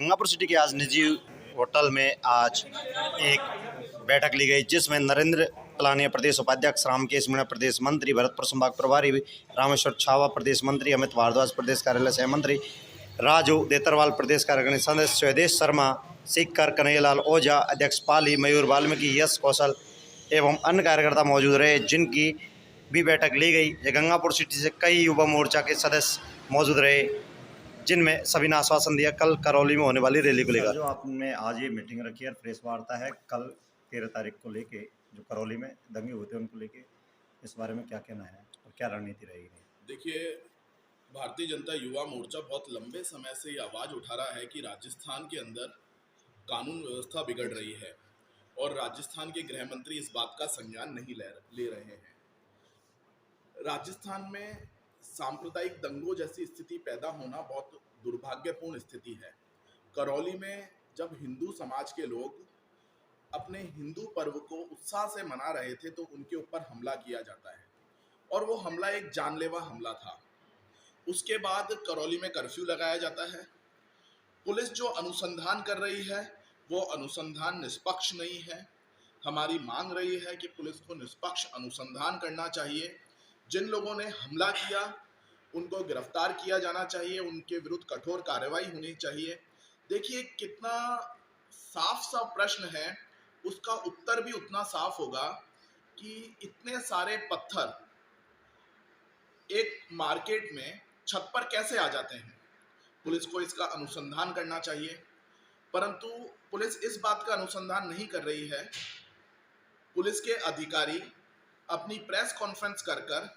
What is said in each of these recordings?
Gangapur city के आज निजी होटल में आज एक बैठक ली गई, जिसमें नरेंद्र पलानिया प्रदेश उपाध्यक्ष, रामकेश मीणा प्रदेश मंत्री, भरतपुर संभाग प्रभारी रामेश्वर छावा प्रदेश मंत्री, अमित भारद्वाज प्रदेश कार्यालय सह मंत्री, राजू देतरवाल प्रदेश कार्यकारिणी सदस्य, स्वदेश शर्मा, सीकर, कन्हैयालाल ओझा अध्यक्ष, पाली, मयूर वाल्मीकि, यश कौशल एवं अन्य कार्यकर्ता मौजूद रहे, जिनकी भी बैठक ली गई। गंगापुर सिटी से कई युवा मोर्चा के सदस्य मौजूद रहे, जिनमें सभी ने आश्वासन दिया कल करौली में होने वाली रैली को लेकर। जो आपने आज ये मीटिंग रखी है, प्रेस वार्ता है, कल 13 तारीख को लेके जो करौली में दंगे होते हैं उनको लेके, इस बारे में क्या कहना है और क्या रणनीति रहेगी? देखिए, भारतीय जनता युवा मोर्चा बहुत लंबे समय से ये आवाज़ उठा रहा है कि राजस्थान के अंदर कानून व्यवस्था बिगड़ रही है और राजस्थान के गृह मंत्री इस बात का संज्ञान नहीं ले रहे हैं। राजस्थान में सांप्रदायिक दंगों जैसी स्थिति पैदा होना बहुत दुर्भाग्यपूर्ण स्थिति है। करौली में जब हिंदू समाज के लोग अपने हिंदू पर्व को उत्साह से मना रहे थे तो उनके ऊपर हमला किया जाता है और वो हमला एक जानलेवा हमला था। उसके बाद करौली में कर्फ्यू लगाया जाता है। पुलिस जो अनुसंधान कर रही है वो अनुसंधान निष्पक्ष नहीं है। हमारी मांग रही है कि पुलिस को निष्पक्ष अनुसंधान करना चाहिए। जिन लोगों ने हमला किया उनको गिरफ्तार किया जाना चाहिए, उनके विरुद्ध कठोर कार्रवाई होनी चाहिए। देखिए, कितना साफ सा प्रश्न है, उसका उत्तर भी उतना साफ होगा कि इतने सारे पत्थर एक मार्केट में छत पर कैसे आ जाते हैं। पुलिस को इसका अनुसंधान करना चाहिए, परंतु पुलिस इस बात का अनुसंधान नहीं कर रही है। पुलिस के अधिकारी अपनी प्रेस कॉन्फ्रेंस कर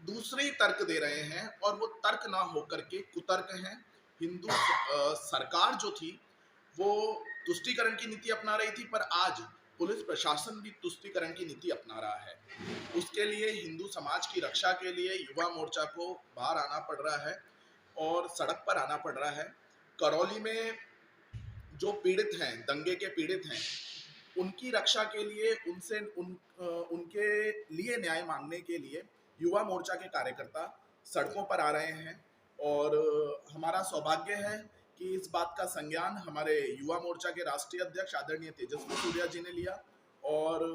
दूसरे तर्क दे रहे हैं और वो तर्क ना होकर के कुतर्क हैं। हिंदू सरकार जो थी वो तुष्टीकरण की नीति अपना रही थी, पर आज पुलिस प्रशासन भी तुष्टीकरण की नीति अपना रहा है। उसके लिए हिंदू समाज की रक्षा के लिए युवा मोर्चा को बाहर आना पड़ रहा है और सड़क पर आना पड़ रहा है। करौली में जो पीड़ित हैं, दंगे के पीड़ित हैं, उनकी रक्षा के लिए उनके लिए न्याय मांगने के लिए युवा मोर्चा के कार्यकर्ता सड़कों पर आ रहे हैं और हमारा सौभाग्य है कि इस बात का संज्ञान हमारे युवा मोर्चा के राष्ट्रीय अध्यक्ष आदरणीय तेजस्वी सूर्या जी ने लिया और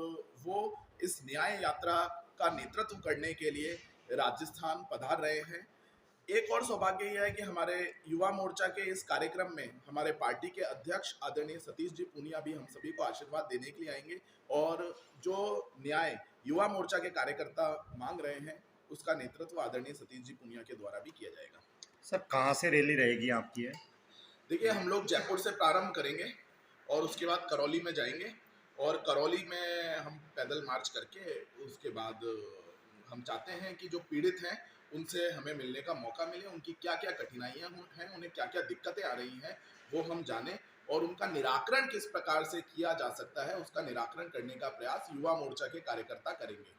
वो इस न्याय यात्रा का नेतृत्व करने के लिए राजस्थान पधार रहे हैं। एक और सौभाग्य यह है कि हमारे युवा मोर्चा के इस कार्यक्रम में हमारे पार्टी के अध्यक्ष आदरणीय सतीश जी पूनिया भी हम सभी को आशीर्वाद देने के लिए आएंगे और जो न्याय युवा मोर्चा के कार्यकर्ता मांग रहे हैं उसका नेतृत्व आदरणीय सतीश जी पूनिया के द्वारा भी किया जाएगा। सर, कहाँ से रैली रहेगी आपकी है? देखिए, हम लोग जयपुर से प्रारंभ करेंगे और उसके बाद करौली में जाएंगे और करौली में हम पैदल मार्च करके उसके बाद हम चाहते हैं कि जो पीड़ित हैं उनसे हमें मिलने का मौका मिले, उनकी क्या क्या कठिनाइयां हैं, उन्हें क्या क्या दिक्कतें आ रही हैं वो हम जानें और उनका निराकरण किस प्रकार से किया जा सकता है उसका निराकरण करने का प्रयास युवा मोर्चा के कार्यकर्ता करेंगे।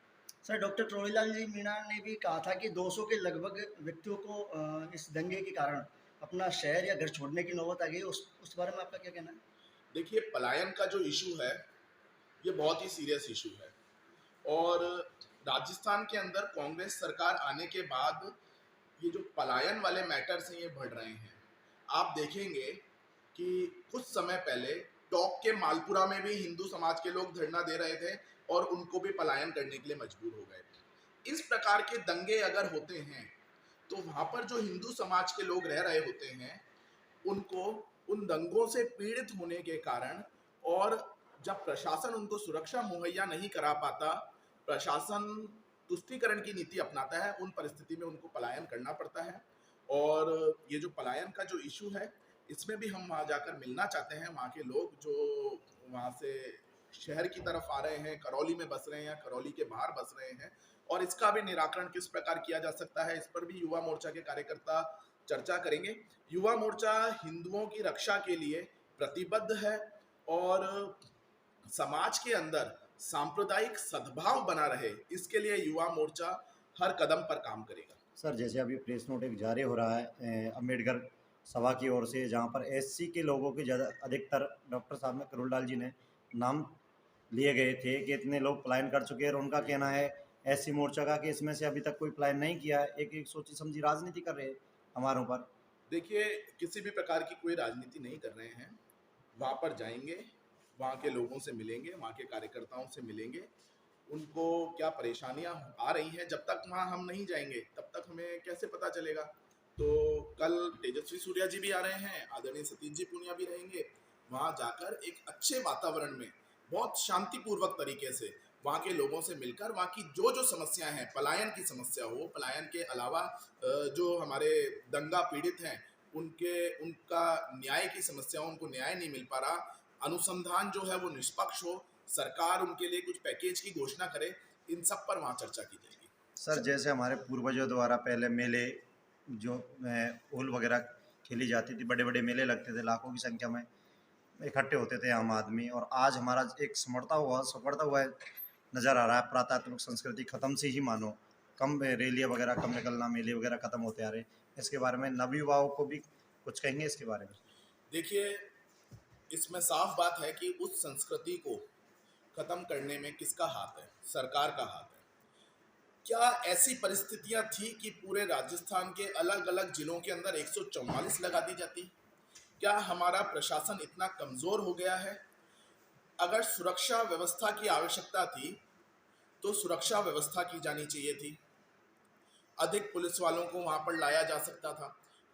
सर, डॉक्टर ट्रोनीलाल जी मीणा ने भी कहा था कि 200 के लगभग व्यक्तियों को इस दंगे के कारण अपना शहर या घर छोड़ने की नौबत आ गई। उस बारे में आपका क्या कहना है? देखिए, पलायन का जो इशू है ये बहुत ही सीरियस इशू है और राजस्थान के अंदर कांग्रेस सरकार आने के बाद ये जो पलायन वाले मैटर्स हैं ये बढ़ रहे हैं। आप देखेंगे कि कुछ समय पहले टोंक के मालपुरा में भी हिंदू समाज के लोग धरना दे रहे थे और उनको भी पलायन करने के लिए मजबूर हो गए। इस प्रकार के दंगे अगर होते हैं तो वहाँ पर जो हिंदू समाज के लोग रह रहे होते हैं उनको उन दंगों से पीड़ित होने के कारण और जब प्रशासन उनको सुरक्षा मुहैया नहीं करा पाता, प्रशासन तुष्टीकरण की नीति अपनाता है, उन परिस्थिति में उनको पलायन करना पड़ता है। और ये जो पलायन का जो इशू है इसमें भी हम वहाँ जाकर मिलना चाहते हैं। वहाँ के लोग जो वहाँ से शहर की तरफ आ रहे हैं, करौली में बस रहे हैं या करौली के बाहर बस रहे हैं और इसका भी निराकरण किस प्रकार किया जा सकता है इस पर भी युवा मोर्चा के कार्यकर्ता चर्चा करेंगे। युवा मोर्चा हिंदुओं की रक्षा के लिए प्रतिबद्ध है और समाज के अंदर सांप्रदायिक सद्भाव बना रहे इसके लिए युवा मोर्चा हर कदम पर काम करेगा। सर, जैसे अभी प्रेस नोट एक जारी हो रहा है अम्बेडकर सभा की ओर से, जहाँ पर एससी के लोगों के ज़्यादा अधिकतर डॉक्टर साहब ने करोललाल जी ने नाम लिए गए थे कि इतने लोग पलायन कर चुके हैं और उनका कहना है एससी मोर्चा का कि इसमें से अभी तक कोई पलायन नहीं किया है। एक सोची समझी राजनीति कर रहे हैं हमारों पर। देखिए, किसी भी प्रकार की कोई राजनीति नहीं कर रहे हैं। वहाँ पर जाएँगे, वहाँ के लोगों से मिलेंगे, वहाँ के कार्यकर्ताओं से मिलेंगे। उनको क्या परेशानियाँ आ रही हैं, जब तक वहाँ हम नहीं जाएँगे, तब तक हमें कैसे पता चलेगा? तो कल तेजस्वी सूर्या जी भी आ रहे हैं, आदरणीय सतीश जी पूनिया भी रहेंगे। वहाँ जाकर एक अच्छे वातावरण में, बहुत शांतिपूर्वक तरीके से वहाँ के लोगों से मिलकर वहाँ की जो-जो समस्याएँ हैं, पलायन की समस्या हो, पलायन के अलावा जो हमारे दंगा पीड़ित हैं, उनका न्याय की समस्या हो, उनको न्याय नहीं मिल पा रहा, अनुसंधान जो है वो निष्पक्ष हो, सरकार उनके लिए कुछ पैकेज की घोषणा करे, इन सब पर वहाँ चर्चा की जाएगी। सर जैसे हमारे पूर्वजों द्वारा पहले मेले जो ओल वगैरह खेली जाती थी, बड़े बड़े मेले लगते थे, लाखों की संख्या में इकट्ठे होते थे आम आदमी, और आज हमारा एक सिमटता हुआ नज़र आ रहा है। पुरातात्विक संस्कृति खत्म से ही मानो, कम रैलियाँ वगैरह कम निकलना, मेले वगैरह खत्म होते आ रहे हैं। इसके बारे में नवयुवाओं को भी कुछ कहेंगे इसके बारे में? देखिए, इसमें साफ बात है कि उस संस्कृति को खत्म करने में किसका हाथ है? सरकार का हाथ है। क्या ऐसी परिस्थितियां थी कि पूरे राजस्थान के अलग अलग जिलों के अंदर 144 लगा दी जाती? क्या हमारा प्रशासन इतना कमजोर हो गया है? अगर सुरक्षा व्यवस्था की आवश्यकता थी तो सुरक्षा व्यवस्था की जानी चाहिए थी, अधिक पुलिस वालों को वहां पर लाया जा सकता था,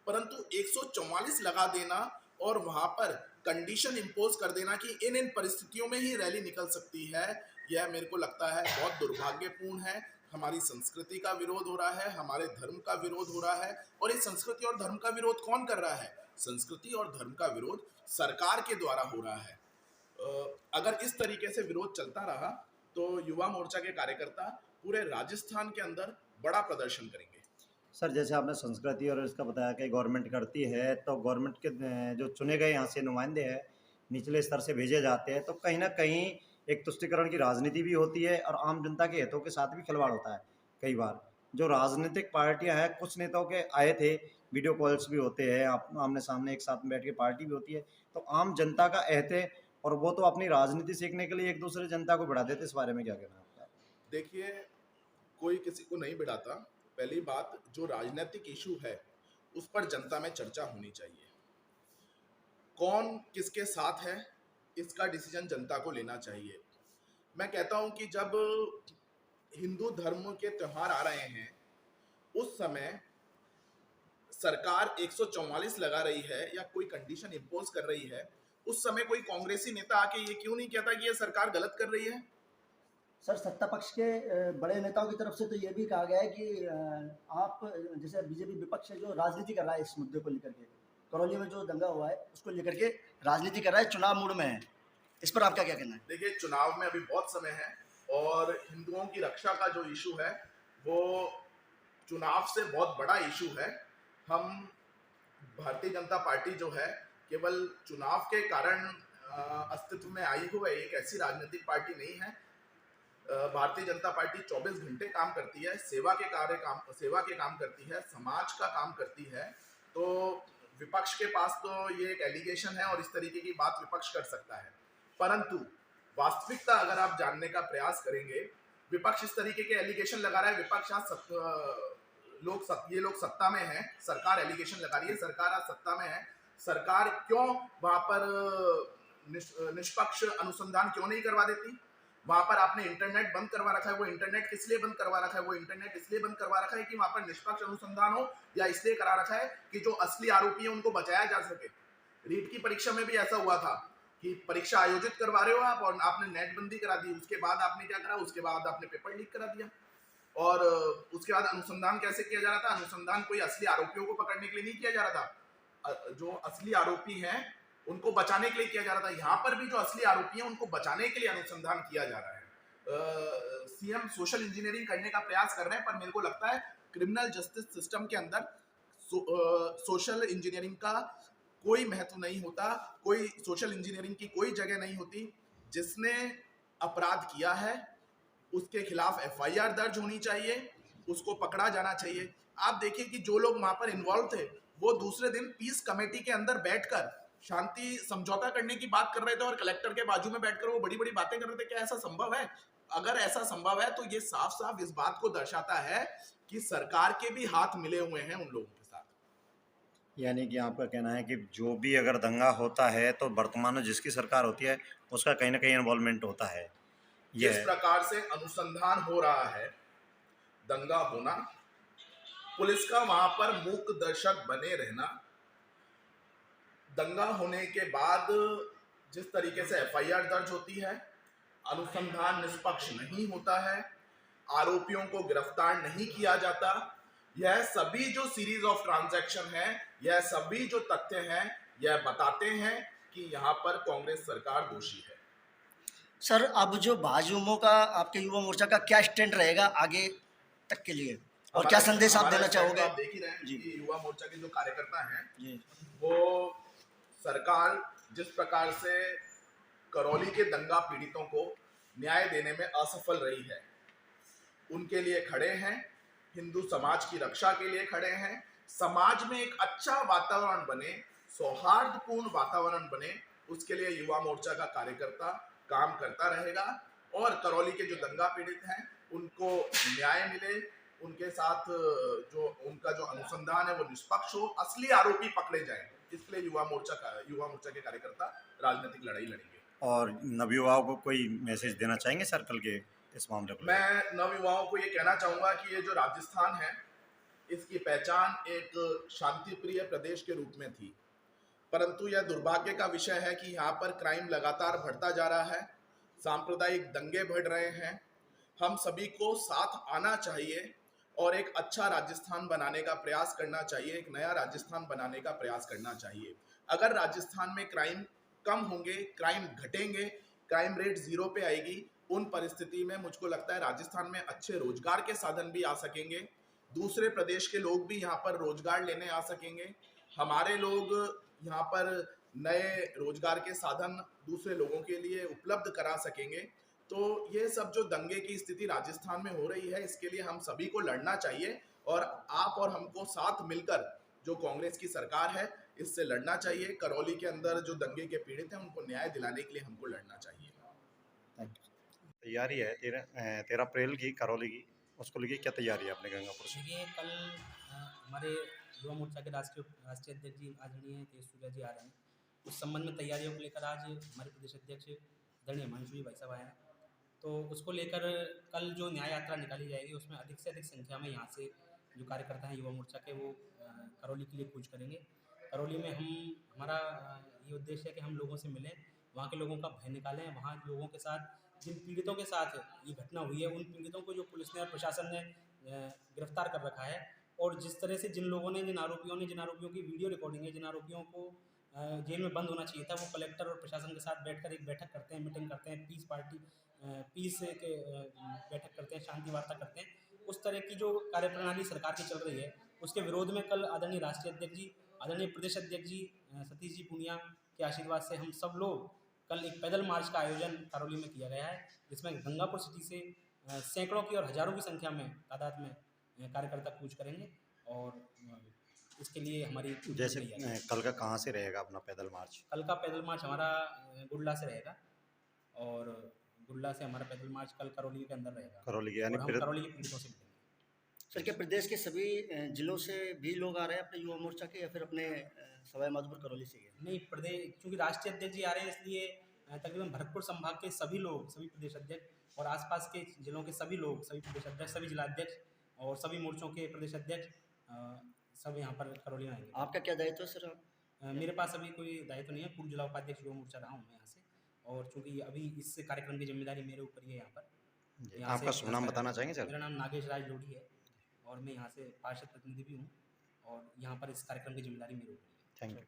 परंतु 144 लगा देना और वहां पर कंडीशन इम्पोज कर देना कि इन इन परिस्थितियों में ही रैली निकल सकती है, यह मेरे को लगता है बहुत दुर्भाग्यपूर्ण है। हमारी संस्कृति का विरोध हो रहा है, हमारे धर्म का विरोध हो रहा है। और इस संस्कृति और धर्म का विरोध कौन कर रहा है? संस्कृति और धर्म का विरोध सरकार के द्वारा हो रहा है। अगर इस तरीके से विरोध चलता रहा तो युवा मोर्चा के कार्यकर्ता पूरे राजस्थान के अंदर बड़ा प्रदर्शन करेंगे। सर जैसे आपने संस्कृति और इसका बताया कि गवर्नमेंट करती है, तो गवर्नमेंट के जो चुने गए यहाँ से नुमाइंदे हैं, निचले स्तर से भेजे जाते हैं, तो कहीं ना कहीं एक तुष्टिकरण की राजनीति भी होती है और आम जनता के हितों के साथ भी खिलवाड़ होता है। कई बार जो राजनीतिक पार्टियां हैं, कुछ नेताओं के आए थे, वीडियो कॉल्स भी होते हैं, आमने सामने एक साथ में बैठ के पार्टी भी होती है, तो आम जनता का अहत है, और वो तो अपनी राजनीति सीखने के लिए एक दूसरे जनता को बढ़ा देते। इस बारे में क्या कहना है आपका? देखिए, कोई किसी को नहीं बिठाता। पहली बात, जो राजनीतिक इशू है उस पर जनता में चर्चा होनी चाहिए। कौन किसके साथ है इसका डिसीजन जनता को लेना चाहिए। मैं कहता हूं कि जब हिंदू धर्म के त्योहार आ रहे हैं, उस समय सरकार 144 लगा रही है या कोई कंडीशन इम्पोज कर रही है, उस समय कोई कांग्रेसी नेता आके ये क्यों नहीं कहता कि ये सरकार गलत कर रही है? सर, सत्ता पक्ष के बड़े नेताओं की तरफ से तो ये भी कहा गया है कि आप जैसे बीजेपी विपक्ष है जो राजनीति कर रहा है इस मुद्दे को लेकर के, करौली में जो दंगा हुआ है उसको लेकर के राजनीति कर रहा है, चुनाव मूड में है। इस पर आपका क्या कहना है? देखिए, चुनाव में अभी बहुत समय है और हिंदुओं की रक्षा का जो इशू है वो चुनाव से बहुत बड़ा इशू है। हम भारतीय जनता पार्टी जो है केवल चुनाव के कारण अस्तित्व में आई हुई एक ऐसी राजनीतिक पार्टी नहीं है। भारतीय जनता पार्टी 24 घंटे काम करती है, सेवा के काम करती है, समाज का काम करती है। तो विपक्ष के पास तो ये एक एलिगेशन है और इस तरीके की बात विपक्ष कर सकता है, परंतु वास्तविकता अगर आप जानने का प्रयास करेंगे, विपक्ष इस तरीके के एलिगेशन लगा रहा है। विपक्ष आज ये लोग सत्ता में है, सरकार एलिगेशन लगा रही है, सरकार आज सत्ता में है। सरकार क्यों वहां पर निष्पक्ष अनुसंधान क्यों नहीं करवा देती? वहां पर आपने इंटरनेट बंद करवा रखा है। वो इंटरनेट किस लिए बंद करवा रखा है? वो इंटरनेट इसलिए बंद करवा रखा है कि वहां पर निष्पक्ष अनुसंधान हो, या इसलिए करा रखा है कि जो असली आरोपी है उनको बचाया जा सके। रीट की परीक्षा में भी ऐसा हुआ था कि परीक्षा आयोजित करवा रहे हो आप और आपने नेट बंदी करा दी। उसके बाद आपने क्या करा? उसके बाद आपने पेपर लीक करा दिया। और उसके बाद अनुसंधान कैसे किया जा रहा था? अनुसंधान कोई असली आरोपियों को पकड़ने के लिए नहीं किया जा रहा था, जो असली आरोपी हैं उनको बचाने के लिए किया जा रहा था। यहाँ पर भी जो असली आरोपी हैं उनको बचाने के लिए अनुसंधान किया जा रहा है। सीएम सोशल इंजीनियरिंग करने का प्रयास कर रहे हैं, पर मेरे को लगता है क्रिमिनल जस्टिस सिस्टम के अंदर सोशल इंजीनियरिंग का कोई महत्व नहीं होता, कोई सोशल इंजीनियरिंग की कोई जगह नहीं होती। जिसने अपराध किया है उसके खिलाफ एफआईआर दर्ज होनी चाहिए, उसको पकड़ा जाना चाहिए। आप देखिए कि जो लोग वहां पर इन्वॉल्व थे वो दूसरे दिन पीस कमेटी के अंदर बैठकर शांति समझौता करने की बात कर रहे थे और कलेक्टर के बाजू में बैठकर वो बड़ी बड़ी बातें कर रहे थे। क्या ऐसा संभव है? अगर ऐसा संभव है तो ये साफ साफ इस बात को दर्शाता है कि सरकार के भी हाथ मिले हुए हैं उन लोगों के साथ। यानी कि आपका कहना है कि जो भी अगर दंगा होता है तो वर्तमान में जिसकी सरकार होती है उसका कहीं ना कहीं इन्वॉल्वमेंट होता है। ये जिस है। प्रकार से अनुसंधान हो रहा है दंगा होना, पुलिस का वहां पर मूक दर्शक बने रहना, दंगा होने के बाद जिस तरीके से एफआईआर दर्ज होती है, अनुसंधान निष्पक्ष नहीं होता है, आरोपियों को गिरफ्तार नहीं किया जाता, यह सभी जो सीरीज ऑफ ट्रांजैक्शन है, यह सभी जो तथ्य हैं, यह बताते हैं कि यहाँ पर कांग्रेस सरकार दोषी है। सर, अब जो भाजयुमो का आपके युवा मोर्चा का क्या स्टैंड रहेगा आगे तक के लिए, और क्या संदेश आप हमारा देना स्टैंड तो चाहोगे? आप देख ही रहे हैं जी कि युवा मोर्चा के जो कार्यकर्ता हैं जी वो सरकार जिस प्रकार से करौली के दंगा पीड़ितों को न्याय देने में असफल रही है, उनके लिए खड़े हैं, हिंदू समाज की रक्षा के लिए खड़े हैं, समाज में एक अच्छा वातावरण बने, सौहार्दपूर्ण वातावरण बने, उसके लिए युवा मोर्चा का कार्यकर्ता काम करता रहेगा और करौली के जो दंगा पीड़ित हैं उनको न्याय मिले, उनके साथ जो उनका जो अनुसंधान है वो निष्पक्ष हो, असली आरोपी पकड़े जाएं। इसलिए युवा मोर्चा के कार्यकर्ता राजनीतिक लड़ाई लड़ेंगे। और नवयुवाओं को कोई मैसेज देना चाहेंगे सर्कल के इस मामले को? मैं नवयुवाओं को ये कहना चाहूंगा कि ये जो राजस्थान है इसकी पहचान एक शांति प्रिय प्रदेश के रूप में थी, परंतु यह दुर्भाग्य का विषय है कि यहाँ पर क्राइम लगातार बढ़ता जा रहा है, सांप्रदायिक दंगे बढ़ रहे हैं। हम सभी को साथ आना चाहिए और एक अच्छा राजस्थान बनाने का प्रयास करना चाहिए, एक नया राजस्थान बनाने का प्रयास करना चाहिए। अगर राजस्थान में क्राइम कम होंगे, क्राइम घटेंगे, क्राइम रेट 0 पे आएगी, उन परिस्थिति में मुझको लगता है राजस्थान में अच्छे रोजगार के साधन भी आ सकेंगे, दूसरे प्रदेश के लोग भी यहाँ पर रोजगार लेने आ सकेंगे, हमारे लोग यहाँ पर नए रोजगार के साधन दूसरे लोगों के लिए उपलब्ध करा सकेंगे। तो ये सब जो दंगे की स्थिति राजस्थान में हो रही है, इसके लिए हम सभी को लड़ना चाहिए और आप और हमको साथ मिलकर जो कांग्रेस की सरकार है इससे लड़ना चाहिए। करौली के अंदर जो दंगे के पीड़ित हैं उनको न्याय दिलाने के लिए हमको लड़ना चाहिए। तैयारी है 13 अप्रैल की करौली की, उसको लेके क्या तैयारी है अपने गंगापुर से? देखिए, कल हमारे युवा मोर्चा के राष्ट्रीय अध्यक्ष जी आदरणीय तेज सूर्या जी आ रहे हैं। उस संबंध में तैयारियों को लेकर आज हमारे प्रदेश अध्यक्ष आदरणीय हिमांशु जी भाई साहब आए हैं, तो उसको लेकर कल जो न्याय यात्रा निकाली जाएगी उसमें अधिक से अधिक संख्या में यहाँ से जो कार्यकर्ता हैं युवा मोर्चा के वो करौली के लिए कूच करेंगे। करौली में हमारा ये उद्देश्य है कि हम लोगों से मिलें, वहाँ के लोगों का भय निकालें, वहाँ लोगों के साथ जिन पीड़ितों के साथ ये घटना हुई है उन पीड़ितों को जो पुलिस ने और प्रशासन ने गिरफ्तार कर रखा है, और जिस तरह से जिन आरोपियों की वीडियो रिकॉर्डिंग है, जिन आरोपियों को जेल में बंद होना चाहिए था, वो कलेक्टर और प्रशासन के साथ बैठकर एक बैठक करते हैं, मीटिंग करते हैं, पीस के बैठक करते हैं, शांति वार्ता करते हैं, उस तरह की जो कार्यप्रणाली सरकार की चल रही है उसके विरोध में कल आदरणीय राष्ट्रीय अध्यक्ष जी, आदरणीय प्रदेश अध्यक्ष जी सतीश जी पूनिया के आशीर्वाद से हम सब लोग कल एक पैदल मार्च का आयोजन करौली में किया गया है, जिसमें गंगापुर सिटी से सैकड़ों की और हजारों की संख्या में तादाद में कार्यकर्ता कूच करेंगे। और इसके लिए हमारी जैसे कल का कहाँ से रहेगा अपना पैदल मार्च? कल का पैदल मार्च हमारा गुडला से रहेगा, और गुडला से हमारा पैदल मार्च कल करौली के अंदर रहेगा, करौली के, यानी और हम करौली के पीड़ितों से मिलेंगे। सर, क्या प्रदेश के सभी जिलों से भी लोग आ रहे हैं अपने युवा मोर्चा के, या फिर अपने सवाई माधोपुर करौली से ही है? नहीं, प्रदेश चूँकि राष्ट्रीय अध्यक्ष जी आ रहे हैं इसलिए तकरीबन भरतपुर संभाग के सभी लोग, सभी प्रदेश अध्यक्ष और आसपास के जिलों के सभी लोग, सभी प्रदेश अध्यक्ष, सभी जिलाध्यक्ष और सभी मोर्चों के प्रदेश अध्यक्ष सब यहाँ पर करौली में आएंगे। आपका क्या दायित्व है सर? मेरे पास अभी कोई दायित्व नहीं है, पूर्व जिला उपाध्यक्ष युवा मोर्चा रहा हूँ मैं यहाँ से, और चूँकि अभी इस कार्यक्रम की जिम्मेदारी मेरे ऊपर ही है यहाँ पर। आपका शुभ नाम बताना चाहेंगे सर? मेरा नाम नागेश राज लोढ़ी है और मैं यहाँ से पार्षद प्रतिनिधि भी हूँ, और यहाँ पर इस कार्यक्रम की जिम्मेदारी मेरे ऊपर है। Thank you.